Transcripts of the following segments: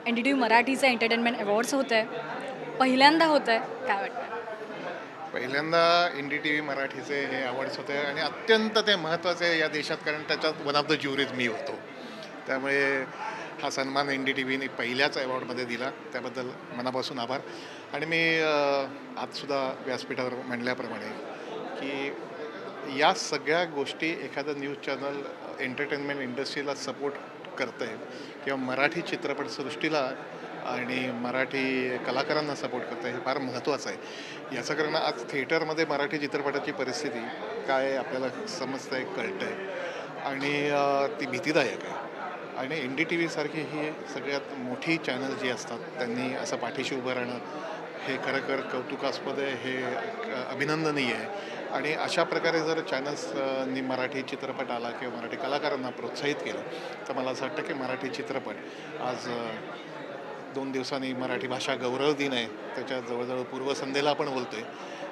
NDTV मराठीचं entertainment awards होत आहे, पहिल्यांदा होत आहे, काय वाटतं? पहिल्यांदा NDTV मराठीचे हे अवॉर्ड्स होते आणि अत्यंत ते महत्त्वाचे या देशात, कारण त्याच्यात वन ऑफ द ज्युरीज मी होतो. त्यामुळे हा सन्मान NDTVने पहिल्याच अवॉर्डमध्ये दिला, त्याबद्दल मनापासून आभार. आणि मी आजसुद्धा व्यासपीठावर म्हणल्याप्रमाणे की या सगळ्या गोष्टी एखादं न्यूज चॅनल एंटरटेनमेंट इंडस्ट्रीला सपोर्ट करतं आहे किंवा मराठी चित्रपटसृष्टीला आणि मराठी कलाकारांना सपोर्ट करतं, हे फार महत्त्वाचं आहे. याचं कारण आज थिएटरमध्ये मराठी चित्रपटाची परिस्थिती काय आपल्याला समजतं आहे, कळतं आहे आणि ती भीतीदायक आहे. आणि NDTV सारखी ही सगळ्यात मोठी चॅनल जी असतात, त्यांनी असं पाठीशी उभं राहणं हे खरोखर कौतुकास्पद आहे, हे अभिनंदनीय आहे. आणि अशा प्रकारे जर चॅनल्सनी मराठी चित्रपट आला किंवा मराठी कलाकारांना प्रोत्साहित केलं, तर मला असं वाटतं की मराठी चित्रपट आज 2 दिवसांनी मराठी भाषा गौरव दिन आहे, त्याच्या जवळजवळ पूर्वसंध्येला आपण बोलतोय.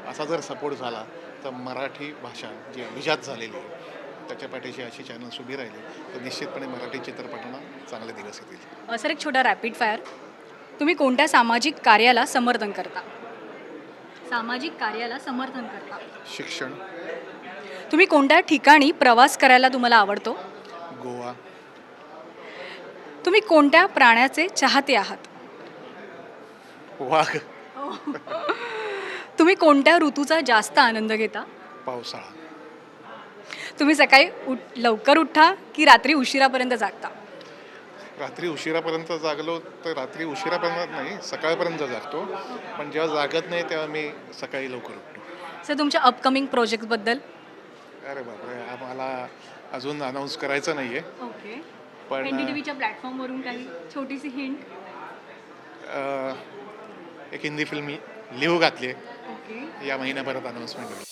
असा जर सपोर्ट झाला तर मराठी भाषा जी अभिजात झालेली आहे त्याच्या पाठीशी अशी चॅनल्स उभी राहिली तर निश्चितपणे मराठी चित्रपटांना चांगले दिवस येतील. सर, एक छोटा रॅपिड फायर. तुम्ही कोणत्या सामाजिक कार्याला समर्थन करता? सामाजिक कार्याला समर्थन करता. शिक्षण. तुम्ही कोणत्या ठिकाणी प्रवास करायला तुम्हाला आवडतो? गोवा. तुम्ही कोणत्या प्राण्याचे चाहते आहात? वाघ. तुम्ही कोणत्या ऋतूचा जास्त आनंद घेता? पावसाळा. तुम्ही सकाळी लवकर उठा की रात्री उशिरापर्यंत जागता? रात्री उशिरापर्यंत जागलो तर रात्री उशिरापर्यंत नाही, सकाळपर्यंत जागतो. पण जेव्हा जागत नाही तेव्हा मी सकाळी लवकर उठतो. सर, तुमच्या अपकमिंग प्रोजेक्टबद्दल? अरे बापरे, आम्हाला अजून अनाऊन्स करायचं नाही आहे. ओके. पण NDTVच्या प्लॅटफॉर्मवरून काही छोटीशी हिंट? एक हिंदी फिल्म लिहू घातली आहे, ओके. या महिन्याभरात अनाऊन्समेंट होईल.